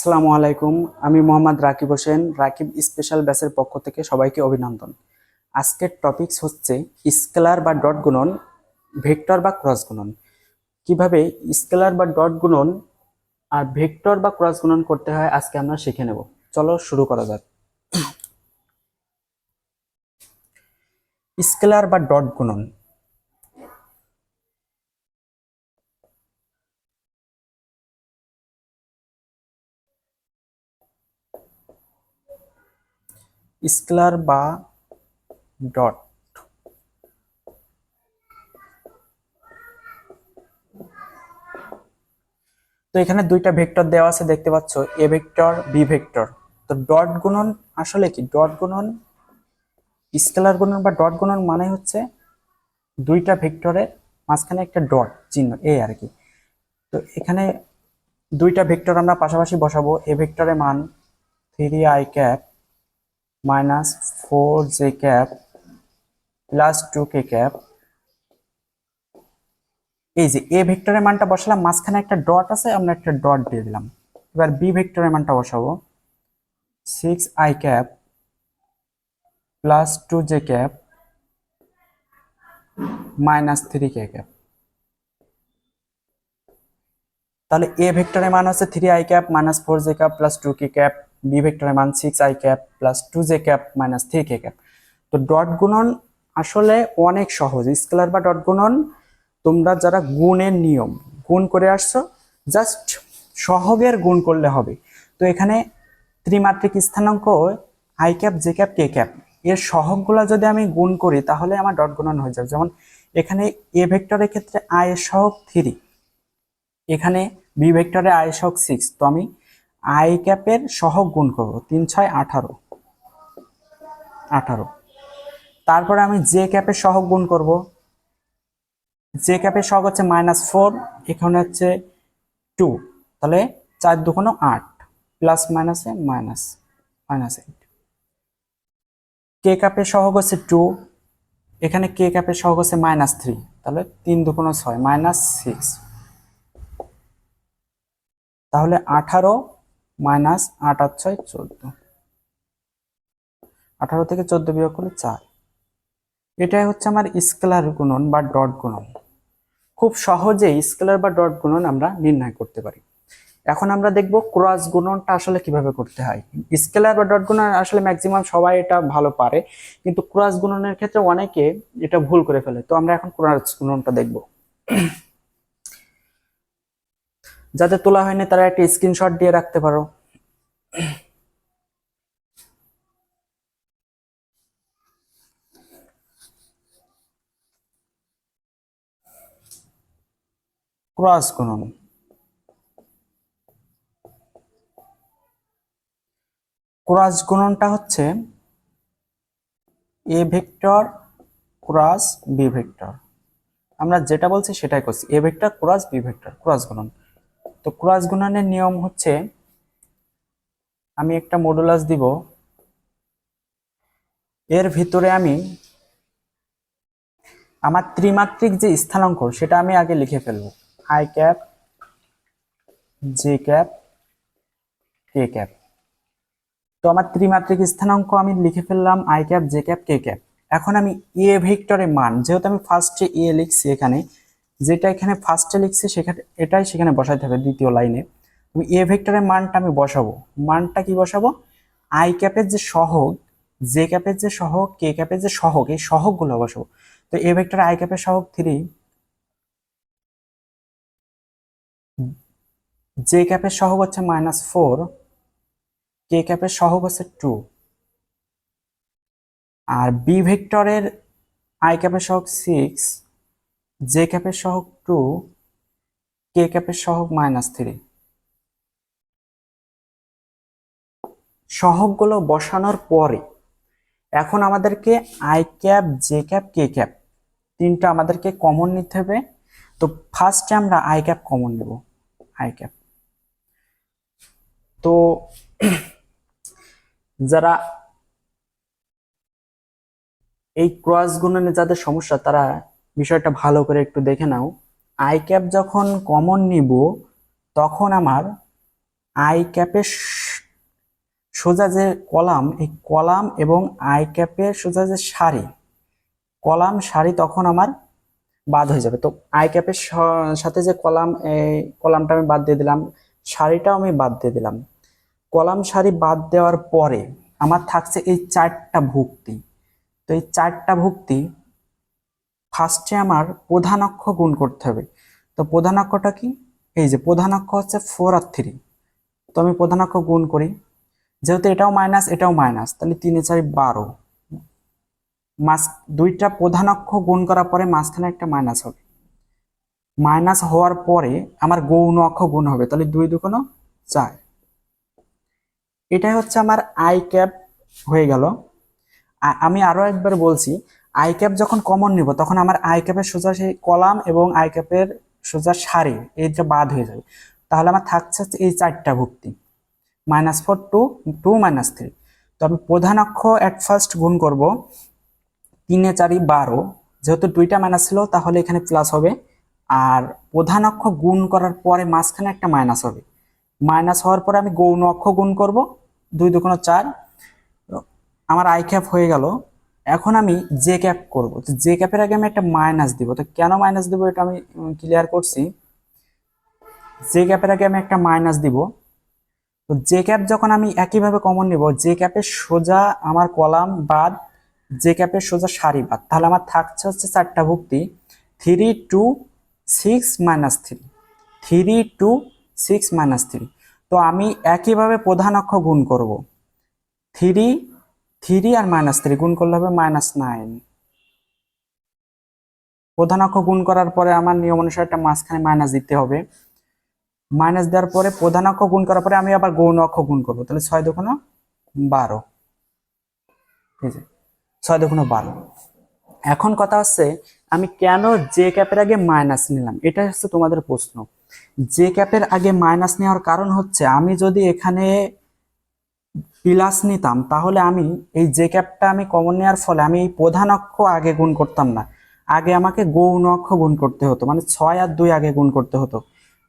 আসসালামু আলাইকুম। আমি মোহাম্মদ রাকিব হোসেন, রাকিব স্পেশাল ব্যাচের পক্ষ থেকে সবাইকে অভিনন্দন। আজকের টপিকস হচ্ছে স্কেলার বা ডট গুণন, ভেক্টর বা ক্রস গুণন। কিভাবে স্কেলার বা ডট গুণন আর ভেক্টর বা ক্রস গুণন করতে হয় আজকে আমরা শিখে নেব। চলো শুরু করা যাক। স্কেলার বা ডট গুণন। স্কেলার বা ডট, তো এখানে দুইটা ভেক্টর দেওয়া আছে, দেখতে পাচ্ছ, এ ভেক্টর বি ভেক্টর। তো ডট গুণন আসলে কি? ডট গুণন, স্কেলার গুণন বা ডট গুণন মানে হচ্ছে দুইটা ভেক্টরের মাঝখানে একটা ডট চিহ্ন, এই আর কি। তো এখানে দুইটা ভেক্টর আমরা পাশাপাশি বসাবো। এ ভেক্টরের মান 3i minus 4j plus 2k। এই যে এ ভেক্টরের মানটা বসালাম, মাঝখানে একটা ডট আছে, আমরা একটা ডট দিয়ে দিলাম। এবার বি ভেক্টরের মানটা বসাবো, 6i plus 2j minus 3k। তাহলে এ ভেক্টরের মান হচ্ছে 3i minus 4j plus 2k, B ভেক্টরের মান 6i plus 2j minus 3k। তো ডট গুণন আসলে অনেক সহজ। স্কেলার বা ডট গুণন তোমরা যারা গুণের নিয়ম গুণ করে আসছো, জাস্ট সহগের গুণ করলে হবে। তো এখানে ত্রিমাত্রিক স্থানাঙ্ক i j k এর সহগগুলো যদি আমি গুণ করি তাহলে আমার ডট গুণন হয়ে যাবে। যেমন এখানে এ ভেক্টরের ক্ষেত্রে i এর সহগ 3, এখানে বি ভেক্টরে i এর সহগ 6। তো আমি i এর সহগ গুণ করব, 3 6 18। তারপরে আমি জে ক্যাপের সহগ গুণ করব। জে ক্যাপের সহগ হচ্ছে -4, এখানে হচ্ছে 2, তাহলে 4 2 8 প্লাস মাইনাসে মাইনাস মাইনাস 8। কে ক্যাপের সহগ হচ্ছে 2, এখানে কে ক্যাপের সহগ হচ্ছে -3, তাহলে 3 2 6 -6। তাহলে 18 মাইনাস 8 8 6 14, 18 থেকে 14 বিয়োগ করলে 4। এটাই হচ্ছে আমার স্কেলার গুণন বা ডট গুণন। খুব সহজেই স্কেলার বা ডট গুণন আমরা নির্ণয় করতে পারি। এখন আমরা দেখব ক্রস গুণনটা আসলে কিভাবে করতে হয়। স্কেলার বা ডট গুণন আসলে ম্যাক্সিমাম সবাই এটা ভালো পারে, কিন্তু ক্রস গুণনের ক্ষেত্রে অনেকে এটা ভুল করে ফেলে। তো আমরা এখন ক্রস গুণনটা দেখব। যাদের তোলা হয়নি তারা একটা স্ক্রিনশট দিয়ে রাখতে পারো। ক্রস গুণন, ক্রস গুণনটা হচ্ছে A vector cross B vector. আমরা যেটা বলছি সেটাই করছি, A vector cross B vector, cross গুণন। তো ক্রস গুণনের নিয়ম হচ্ছে, আমি একটা মডুলাস দিব, এর ভিতরে আমি আমার ত্রিমাত্রিক যে স্থানাঙ্ক সেটা আমি আগে লিখে ফেলবো, i j k। তো আমার ত্রিমাত্রিক স্থানাঙ্ক আমি লিখে ফেললাম i j k। এখন আমি এ ভেক্টরের মান, যেহেতু আমি ফার্স্টে এ লিখছি, এখানে যেটা এখানে ফার্স্টে লিখছি সেখানে এটাই সেখানে বসাইতে হবে দ্বিতীয় লাইনে। আমি এ ভেক্টরের মানটা আমি বসাবো। মানটা কি বসাবো? i ক্যাপের যে সহগ, জে ক্যাপের যে সহগ, কে ক্যাপের যে সহগ, এই সহগগুলো বসাবো। তো এ ভেক্টরে i ক্যাপের সহগ 3, জে ক্যাপের সহগ হচ্ছে -4, কে ক্যাপের সহগ হচ্ছে 2, আর বি ভেক্টরের i ক্যাপের সহগ 6, জে ক্যাপের সহগ 2, কে ক্যাপের সহগ -3। সহগগুলো বসানোর পরে এখন আমাদেরকে i জে কে তিনটা আমাদেরকে কমন নিতে হবে। তো ফার্স্টে আমরা i কমন নেব, i। তো যারা এই ক্রস গুণনে যাদের সমস্যা তারা বিষয়টা ভালো করে একটু দেখে নাও। i যখন কমন নিব তখন আমার আই ক্যাপের সোজা যে কলাম, এই কলাম এবং আই ক্যাপের সোজা যে সারি, কলাম সারি তখন আমার বাদ হয়ে যাবে। তো আই ক্যাপের সাথে যে কলাম, এই কলামটা আমি বাদ দিয়ে দিলাম, সারিটাও আমি বাদ দিয়ে দিলাম। কলাম সারি বাদ দেওয়ার পরে আমার থাকছে এই 4টা ভুক্তি। তো এই 4টা ভুক্তি ফার্স্টে আমার প্রধান অক্ষ গুণ করতে হবে। তো প্রধান অক্ষটা কি? এই যে প্রধান অক্ষ হচ্ছে 4 আর 3। তো আমি প্রধান অক্ষ গুণ করি, যেহেতু এটাও মাইনাস এটাও মাইনাস, তাহলে 3 এ 4 12। দুইটা প্রধান অক্ষ গুণ করার পরে মাঝখানে একটা মাইনাস হবে। মাইনাস হওয়ার পরে আমার গৌণ অক্ষ গুণ হবে, তাহলে 2 2 4। এটাই হচ্ছে আমার আই ক্যাপ হয়ে গেল। আমি আরো একবার বলছি, আই ক্যাপ যখন কমন নিব তখন আমার আই ক্যাপের সোজা সেই কলাম এবং আই ক্যাপের সোজা সারি এইটা বাদ হয়ে যাবে। তাহলে আমার থাকছে এই 4টা ভুক্তি, -4 2 2 -3। তো আমি প্রধান অক্ষ এট ফার্স্ট গুণ করব, 3 এ 4 12, যেহেতু 2টা মাইনাস ছিল তাহলে এখানে প্লাস হবে। আর প্রধান অক্ষ গুণ করার পরে মাঝখানে একটা মাইনাস হবে। মাইনাস হওয়ার পরে আমি গৌণ অক্ষ গুণ করব, 2 2 4। আমার আই ক্যাপ হয়ে গেল। এখন আমি জে ক্যাপ করব। তো জে ক্যাপের আগে আমি একটা মাইনাস দিব। তো কেন মাইনাস দিব এটা আমি ক্লিয়ার করছি। জে ক্যাপের আগে আমি একটা মাইনাস দিব। তো জে ক্যাপ যখন আমি একইভাবে কমন নিব, জে ক্যাপের সোজা আমার কলাম বাদ, জে ক্যাপের সোজা সারি বাদ, তাহলে আমার থাকছে হচ্ছে 4টা ভুক্তি, 3 2 6 -3, 3 2 6 -3। তো আমি একইভাবে প্রধান অক্ষ গুণ করব, 3 3 আর -3 গুণ করলে হবে -9। প্রধান অক্ষ গুণ করার পরে আমার নিয়ম অনুসারে একটা মাঝখানে মাইনাস দিতে হবে। মাইনাস দেওয়ার পরে প্রধান অক্ষ গুণ করার পরে আমি আবার গৌণ অক্ষ গুণ করব, তাহলে 6 2 12। এই যে 6 2 12। এখন কথা হচ্ছে আমি কেন জে ক্যাপের আগে মাইনাস নিলাম, এটা হচ্ছে তোমাদের প্রশ্ন। জে ক্যাপের আগে মাইনাস নেওয়ার কারণ হচ্ছে আমি যদি এখানে প্লাস নিতাম তাহলে আমি এই জে ক্যাপটা আমি কমন নেওয়ার ফলে আমি এই প্রধান অক্ষ আগে গুণ করতাম না, আগে আমাকে গৌণ অক্ষ গুণ করতে হতো, মানে 6 আর 2 আগে গুণ করতে হতো,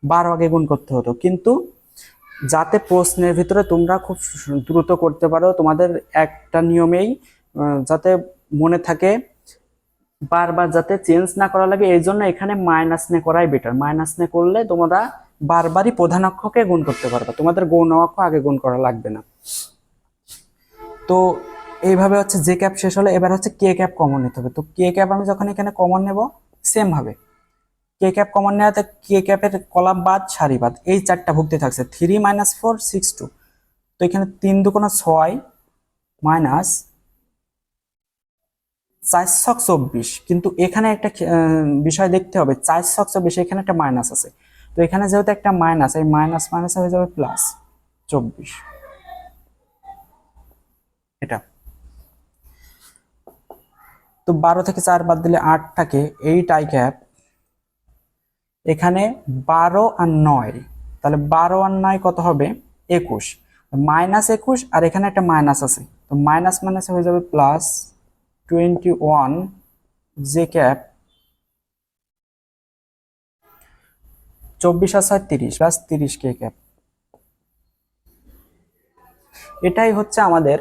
12 আগে গুণ করতে হতো। কিন্তু যাতে প্রশ্নের ভিতরে তোমরা খুব দ্রুত করতে পারো, তোমাদের একটা নিয়মেই যাতে মনে থাকে, বারবার যাতে চেঞ্জ না করা লাগে, এই জন্য এখানে মাইনাস নে করাই বেটার। মাইনাস নে করলে তোমরা বারবারই প্রধান অক্ষকে গুণ করতে পারবে, তোমাদের গৌণ অক্ষ আগে গুণ করা লাগবে না। তো এইভাবে হচ্ছে জে ক্যাপ শেষ হলে এবার হচ্ছে কে ক্যাপ কমন নিতে হবে। তো কে ক্যাপ আমি যখন এখানে কমন নেব, সেম ভাবে কে ক্যাপ কমন নেওয়াতে কে ক্যাপের কলাম বাদ সারি বাদ এই 4টা ভুক্তি থাকছে, 3 -4 6 2। তো এখানে 3 2 6 মাইনাস 4 ছক 24। কিন্তু এখানে একটা বিষয় দেখতে হবে, 4 ছক 24 এখানে একটা মাইনাস আছে। তো এখানে যেহেতু একটা মাইনাস, এই মাইনাস মাইনাস হয়ে যাবে প্লাস 24। এটা তো 12 থেকে 4 বাদ দিলে 8 থাকে, 8 আই ক্যাপ। এখানে 12 আর 9, তাহলে 12 আর 9 কত হবে? 21। -21 আর এখানে একটা মাইনাস আছে, তো মাইনাস মাইনাস হয়ে যাবে প্লাস 21 জে ক্যাপ। 24 আর 6 30 প্লাস 30 কে ক্যাপ। এটাই হচ্ছে আমাদের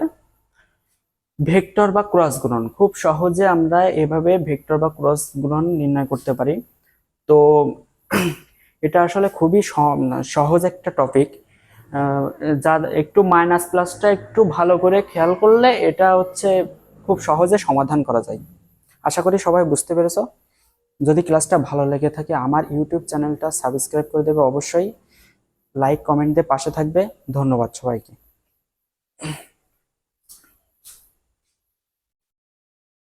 ভেক্টর বা ক্রস গুণন। খুব সহজে আমরা এভাবে ভেক্টর বা ক্রস গুণন নির্ণয় করতে পারি। তো এটা আসলে খুবই সহজ একটা টপিক, যা একটু মাইনাস প্লাসটা একটু ভালো করে খেয়াল করলে এটা হচ্ছে খুব সহজে সমাধান করা যায়। আশা করি সবাই বুঝতে পেরেছো। যদি ক্লাসটা ভালো লেগে থাকে আমার ইউটিউব চ্যানেলটা সাবস্ক্রাইব করে দেবে অবশ্যই, লাইক কমেন্ট দিয়ে পাশে থাকবে। ধন্যবাদ সবাইকে।